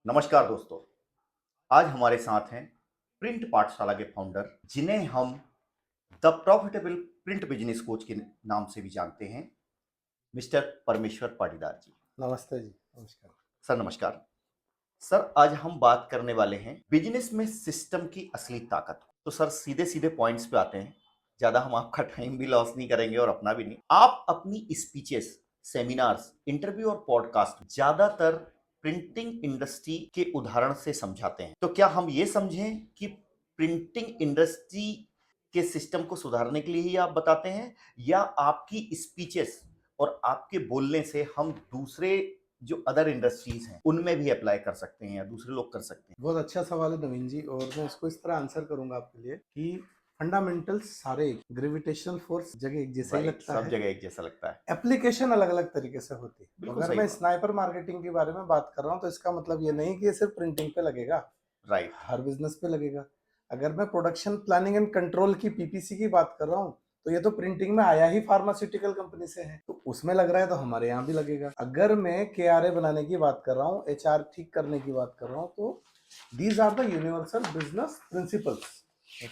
नमस्कार दोस्तों। आज हमारे साथ हैं प्रिंट पाठशाला के फाउंडर, जिन्हें हम the profitable print business coach के नाम से भी जानते हैं, मिस्टर परमेश्वर पाटीदार जी। नमस्ते जी, नमस्कार। सर नमस्कार। सर, आज हम बात करने वाले हैं बिजनेस में सिस्टम की असली ताकत। तो सर, सीधे सीधे पॉइंट्स पे आते हैं। ज्यादा हम आपका टाइम भी लॉस नहीं करेंगे और अपना भी नहीं। आप अपनी स्पीचेस, सेमिनार्स, इंटरव्यू और पॉडकास्ट ज्यादातर प्रिंटिंग इंडस्ट्री के उदाहरण से समझाते हैं। तो क्या हम ये समझें कि प्रिंटिंग इंडस्ट्री के सिस्टम को सुधारने के लिए ही आप बताते हैं, या आपकी स्पीचेस और आपके बोलने से हम दूसरे जो अदर इंडस्ट्रीज हैं उनमें भी अप्लाई कर सकते हैं या दूसरे लोग कर सकते हैं? बहुत अच्छा सवाल है नवीन जी, और मैं इसको इस तरह आंसर करूंगा आपके लिए कि फंडामेंटल्स सारे ग्रेविटेशनल फोर्स जगह एक जैसा ही राइट, लगता सब है। जगह एक जैसा लगता है। एप्लीकेशन अलग अलग तरीके से होती है। तो बिल्कुल अगर सही मैं बात। स्नाइपर मार्केटिंग के बारे में बात कर रहा हूँ तो इसका मतलब ये नहीं कि ये सिर्फ प्रिंटिंग पे लगेगा, राइट। हर बिजनेस पे लगेगा। अगर मैं प्रोडक्शन प्लानिंग एंड कंट्रोल की पीपीसी की बात कर रहा हूँ तो ये तो प्रिंटिंग में आया ही फार्मास्यूटिकल कंपनी से है, तो उसमें लग रहा है तो हमारे यहाँ भी लगेगा। अगर मैं केआरए बनाने की बात कर रहा हूँ, एचआर ठीक करने की बात कर रहा हूँ, तो these are the universal business principles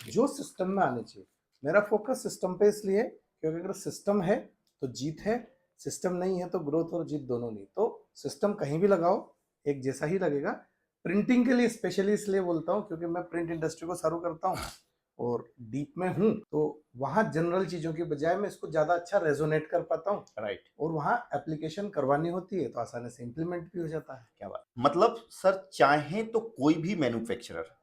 जो सिस्टम में आने चाहिए। मेरा फोकस सिस्टम पे इसलिए क्योंकि अगर सिस्टम है तो जीत है, सिस्टम नहीं है तो ग्रोथ और जीत दोनों नहीं। तो सिस्टम कहीं भी लगाओ एक जैसा ही लगेगा। प्रिंटिंग के लिए स्पेशली इसलिए बोलता हूँ क्योंकि मैं प्रिंट इंडस्ट्री को सर्व करता हूँ और डीप में हूँ, तो वहाँ जनरल चीजों की बजाय मैं इसको ज्यादा अच्छा रेजोनेट कर पाता हूँ। राइट। और वहाँ एप्लीकेशन करवानी होती है तो आसानी से इम्प्लीमेंट भी हो जाता है। क्या बात। मतलब सर, चाहे तो कोई भी मैन्युफैक्चरर,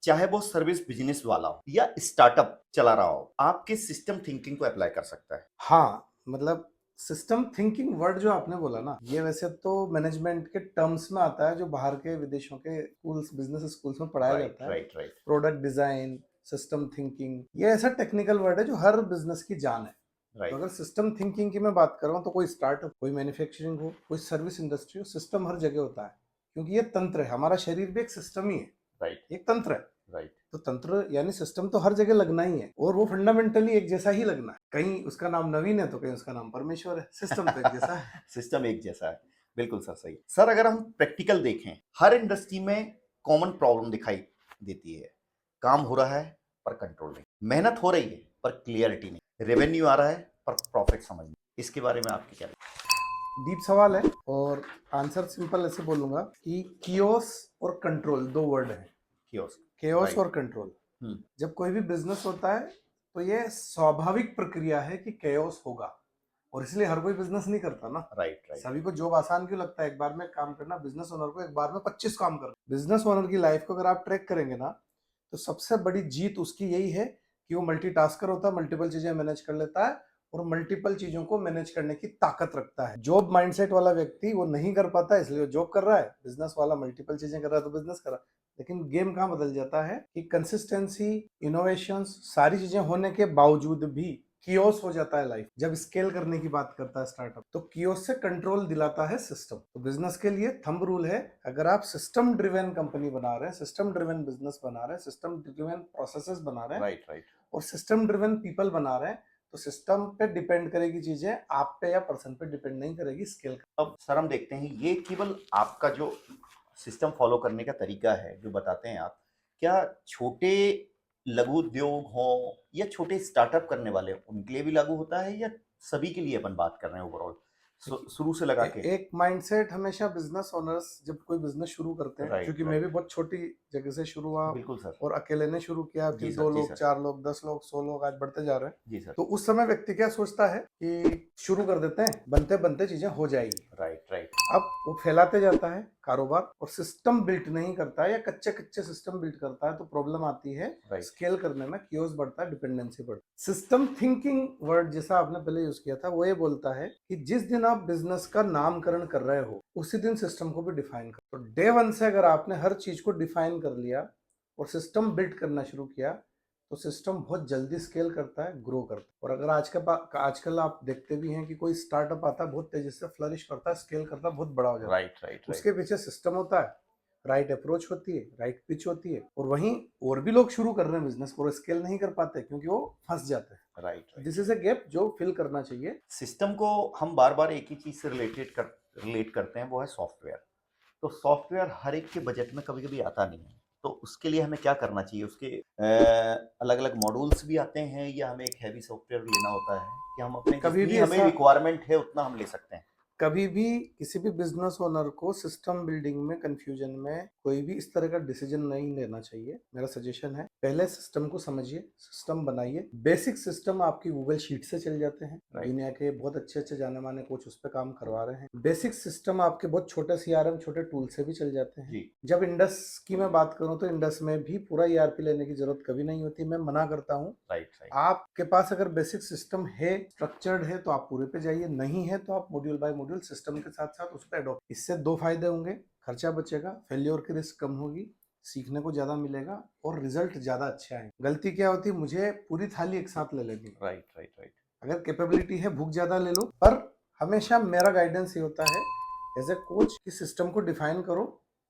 चाहे वो सर्विस बिजनेस वाला हो या स्टार्टअप चला रहा हो, आपके सिस्टम थिंकिंग को अप्लाई कर सकता है। हाँ, मतलब सिस्टम थिंकिंग वर्ड जो आपने बोला ना, ये वैसे तो मैनेजमेंट के टर्म्स में आता है जो बाहर के विदेशों के स्कूल्स, बिजनेस स्कूल्स में पढ़ाया राइट, जाता है। Right, right. Product design, system thinking, ये ऐसा टेक्निकल वर्ड है जो हर बिजनेस की जान है। तो राइट। अगर सिस्टम थिंकिंग की मैं बात कर रहा हूँ तो कोई स्टार्टअप, कोई मैन्युफैक्चरिंग हो, कोई सर्विस इंडस्ट्री हो, सिस्टम हर जगह होता है क्योंकि ये तंत्र है। हमारा शरीर भी एक सिस्टम ही है, राइट। एक तंत्र है। राइट। तो तंत्र यानी सिस्टम तो हर जगह लगना ही है और वो फंडामेंटली एक जैसा ही लगना है। कहीं उसका नाम नवीन है तो कहीं उसका नाम परमेश्वर है, सिस्टम तो एक जैसा है। सिस्टम एक जैसा है। बिल्कुल सर, सही। सर, अगर हम प्रैक्टिकल देखें, हर इंडस्ट्री में कॉमन प्रॉब्लम दिखाई देती है। काम हो रहा है पर कंट्रोल नहीं, मेहनत हो रही है पर क्लियरिटी नहीं, रेवेन्यू आ रहा है पर प्रॉफिट समझ नहीं। इसके बारे में आपकी क्या राय डीप सवाल है और आंसर सिंपल ऐसे बोलूंगा कि कियोस और कंट्रोल दो वर्ड है। है? Chaos right. और कंट्रोल, हम्म। जब कोई भी बिजनेस होता है तो ये स्वाभाविक प्रक्रिया है कि केओस होगा, और इसलिए हर कोई बिजनेस नहीं करता ना। Right, right. सभी को जॉब आसान क्यों लगता है एक बार में काम करना? बिजनेस ओनर को एक बार में 25 काम करना। बिजनेस ओनर की लाइफ को अगर आप ट्रैक करेंगे ना, तो सबसे बड़ी जीत उसकी यही है कि वो मल्टीटास्कर होता है, मल्टीपल चीजें मैनेज कर लेता है और मल्टीपल चीजों को मैनेज करने की ताकत रखता है। जॉब माइंडसेट वाला व्यक्ति वो नहीं कर पाता, इसलिए वो जॉब कर रहा है। बिजनेस वाला मल्टीपल चीजें कर रहा है तो बिजनेस कर रहा है। लेकिन गेम कहाँ बदल जाता है कि कंसिस्टेंसी, इनोवेशन, सारी चीजें होने के बावजूद भी कियोस हो जाता है लाइफ। जब स्केल करने की बात करता है स्टार्टअप, तो कियोस से कंट्रोल दिलाता है सिस्टम। तो बिजनेस के लिए थंब रूल है, अगर आप सिस्टम ड्रिवन कंपनी बना रहे हैं, सिस्टम ड्रिवन बिजनेस बना रहे हैं, सिस्टम ड्रिवन प्रोसेसेस बना रहे हैं, राइट, राइट। और सिस्टम ड्रिवन पीपल बना रहे हैं, तो सिस्टम पे डिपेंड करेगी चीजें, आप पे या पर्सन पे डिपेंड नहीं करेगी स्केल। अब सर, हम देखते हैं ये केवल आपका जो सिस्टम फॉलो करने का तरीका है जो बताते हैं आप, क्या छोटे लघु उद्योग हो या छोटे स्टार्टअप करने वाले उनके लिए भी लागू होता है, या सभी के लिए अपन बात कर रहे हैं ओवरऑल, शुरू से लगा के? एक माइंडसेट हमेशा बिजनेस ओनर्स जब कोई बिजनेस शुरू करते हैं, राइट, क्योंकि मैं भी राइट। बहुत छोटी जगह से शुरू हुआ बिल्कुल सर। और अकेले ने शुरू किया, जी फिर सर, दो जी लोग, सर। 4 लोग, 10 लोग, 100 लोग, आज बढ़ते जा रहे हैं। जी सर। तो उस समय व्यक्ति क्या सोचता है कि शुरू कर देते हैं, बनते बनते चीजें हो जाएगी। Right, right. अब वो फैलाते जाता है कारोबार और सिस्टम बिल्ट नहीं करता है या कच्चे कच्चे सिस्टम बिल्ट करता है, तो प्रॉब्लम आती है। राइट। स्केल करने में कियोस बढ़ता है, डिपेंडेंसी बढ़ता है। सिस्टम थिंकिंग वर्ड जैसा आपने पहले यूज किया था, वो ये बोलता है कि जिस दिन आप बिजनेस का नामकरण कर रहे हो उसी दिन सिस्टम को भी डिफाइन कर। तो डे वन से अगर आपने हर चीज को डिफाइन कर लिया और सिस्टम बिल्ड करना शुरू किया, तो सिस्टम बहुत जल्दी स्केल करता है, ग्रो करता है। और अगर आजकल आप देखते भी हैं कि कोई स्टार्टअप आता है, बहुत तेजी से फ्लरिश करता है, स्केल करता है, बहुत बड़ा हो जाता है। राइट, राइट, उसके राइट। पीछे सिस्टम होता है, राइट अप्रोच होती है, राइट पिच होती है। और वहीं और भी लोग शुरू कर रहे हैं बिजनेस और स्केल नहीं कर पाते क्योंकि वो फंस जाते हैं। Right, this right. Is a gap जो फिल करना चाहिए। सिस्टम को हम बार बार एक ही चीज से रिलेट करते हैं, वो है सॉफ्टवेयर। तो सॉफ्टवेयर हर एक के बजट में कभी-कभी आता नहीं है। तो उसके लिए हमें क्या करना चाहिए? उसके अलग-अलग मॉड्यूल्स भी आते हैं या हमें एक हैवी सॉफ्टवेयर लेना होता है कि हम अपने कभी जितनी भी हमें ऐसा रिक्वायरमेंट है उतना हम ले सकते हैं? कभी भी किसी भी बिजनेस ओनर को सिस्टम बिल्डिंग में कंफ्यूजन में कोई भी इस तरह का डिसीजन नहीं लेना चाहिए। मेरा सजेशन है, पहले सिस्टम को समझिए, सिस्टम बनाइए। बेसिक सिस्टम आपकी गूगल शीट से चल जाते हैं, राइट। दुनिया के बहुत अच्छे अच्छे जाने माने कोच उस पर काम करवा रहे हैं। बेसिक सिस्टम आपके बहुत छोटे सीआरएम छोटे टूल से भी चल जाते हैं। जी। जब इंडस की मैं बात करूं तो इंडस में भी पूरा ईआरपी लेने की जरूरत कभी नहीं होती, मैं मना करता हूं। Right, right. आपके पास अगर बेसिक सिस्टम है, स्ट्रक्चर्ड है, तो आप पूरे पे जाइए, नहीं है तो आप मॉड्यूल बाय मॉड्यूल सिस्टम के साथ साथ उस पर एडॉप्ट। इससे दो फायदे होंगे, खर्चा बचेगा, फेल्योर की रिस्क कम होगी, सीखने को ज्यादा मिलेगा और रिजल्ट ज्यादा अच्छे आएंगे। गलती क्या होती है, मुझे पूरी थाली एक साथ ले लेनी। Right, right, right. अगर कैपेबिलिटी है, भूख ज्यादा ले लो, पर हमेशा मेरा गाइडेंस ये होता है एज ए कोच कि सिस्टम को डिफाइन करो,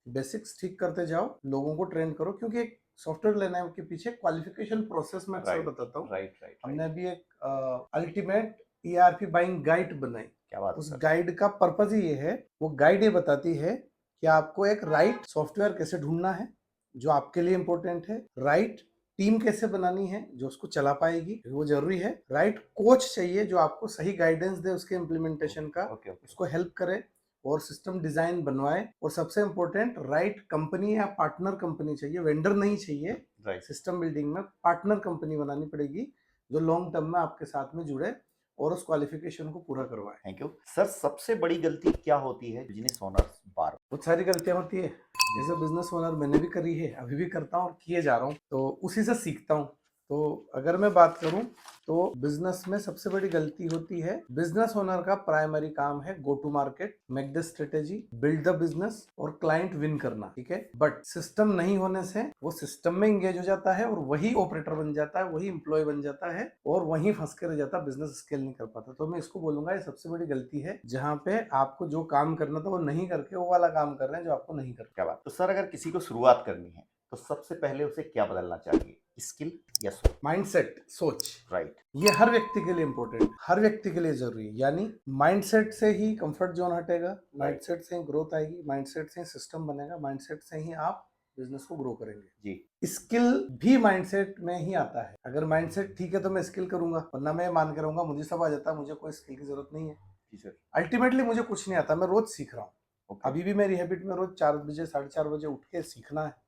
बेसिक्स ठीक करते जाओ, लोगों को ट्रेन करो, क्योंकि एक सॉफ्टवेयर लेने के पीछे क्वालिफिकेशन प्रोसेस में अक्सर राइट, बताता हूँ। राइट, राइट, हमने राइट। अभी एक अल्टीमेट ईआरपी बाइंग गाइड बनाई। क्या बात है उस सर! गाइड का पर्पज ही ये है, वो गाइड ये बताती है कि आपको एक राइट सॉफ्टवेयर कैसे ढूंढना है जो आपके लिए इंपॉर्टेंट है, राइट टीम कैसे बनानी है जो उसको चला पाएगी, वो जरूरी है, राइट कोच चाहिए जो आपको सही गाइडेंस दे उसके इम्प्लीमेंटेशन का, ओके, ओके। उसको हेल्प करे और सिस्टम डिजाइन बनवाए, और सबसे इंपॉर्टेंट राइट कंपनी या पार्टनर कंपनी चाहिए, वेंडर नहीं चाहिए। राइट। सिस्टम बिल्डिंग में पार्टनर कंपनी बनानी पड़ेगी जो लॉन्ग टर्म में आपके साथ में जुड़े और उस क्वालिफिकेशन को पूरा करवाए। Thank you. सर सबसे बड़ी गलती क्या होती है बिज़नेस ओनर्स बार? बहुत सारी गलतियां होती है, एज ए बिजनेस ओनर मैंने भी करी है, अभी भी करता हूँ और किए जा रहा हूँ, तो उसी से सीखता हूँ। तो अगर मैं बात करूं तो बिजनेस में सबसे बड़ी गलती होती है, बिजनेस ओनर का प्राइमरी काम है go to market, make the strategy, build the business और क्लाइंट विन करना, ठीक है। बट सिस्टम नहीं होने से वो सिस्टम में इंगेज हो जाता है और वही ऑपरेटर बन जाता है, वही एम्प्लॉय बन जाता है और वहीं फंस के रह जाता है, बिजनेस स्केल नहीं कर पाता। तो मैं इसको बोलूंगा ये सबसे बड़ी गलती है, जहां पे आपको जो काम करना था वो नहीं करके वो वाला काम कर रहे हैं जो आपको नहीं करना। क्या बात! तो सर अगर किसी को शुरुआत करनी है तो सबसे पहले उसे क्या बदलना चाहिए, स्किल या सोच? माइंडसेट, सोच। राइट। ये हर व्यक्ति के लिए इंपॉर्टेंट, हर व्यक्ति के लिए जरूरी है। यानी माइंडसेट से ही कंफर्ट जोन हटेगा, माइंडसेट से ही ग्रोथ आएगी, माइंडसेट से ही सिस्टम बनेगा, माइंडसेट से ही आप बिजनेस को ग्रो करेंगे। जी। स्किल भी माइंडसेट में ही आता है। अगर माइंडसेट ठीक है तो मैं स्किल करूंगा, वरना मैं मान के रहूंगा मुझे सब आ जाता है, मुझे कोई स्किल की जरूरत नहीं है। जी सर। अल्टीमेटली मुझे कुछ नहीं आता, मैं रोज सीख रहा हूँ। ओके। अभी भी मेरी हैबिट में रोज 4 बजे 4:30 बजे उठ के सीखना है।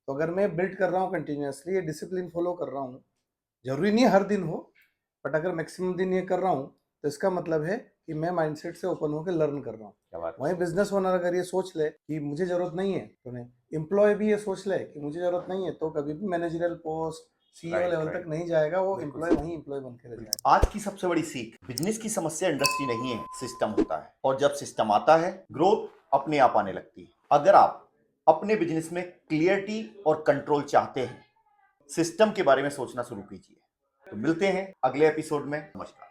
तो अगर मैं बिल्ड कर रहा हूँ कंटिन्यूअसली, ये डिसिप्लिन फॉलो कर रहा हूँ, जरूरी नहीं है हर दिन हो, बट अगर मैक्सिमम दिन ये कर रहा हूँ तो इसका मतलब है कि मैं माइंडसेट से ओपन होकर लर्न कर रहा हूँ। क्या बात! वहीं बिजनेस ओनर अगर ये सोच ले कि मुझे जरूरत नहीं है तो नहीं, एम्प्लॉय भी ये सोच ले कि मुझे जरूरत नहीं है तो कभी भी managerial post CEO right, level right. तक नहीं जाएगा, वो बिल्कुल एम्प्लॉय वहीं एम्प्लॉय बन के रह जाएगा। आज की सबसे बड़ी सीख, बिजनेस की समस्या इंडस्ट्री नहीं है, सिस्टम होता है। और जब सिस्टम आता है ग्रोथ अपने आप आने लगती है। अगर आप अपने बिजनेस में क्लियरिटी और कंट्रोल चाहते हैं, सिस्टम के बारे में सोचना शुरू कीजिए। तो मिलते हैं अगले एपिसोड में। नमस्कार।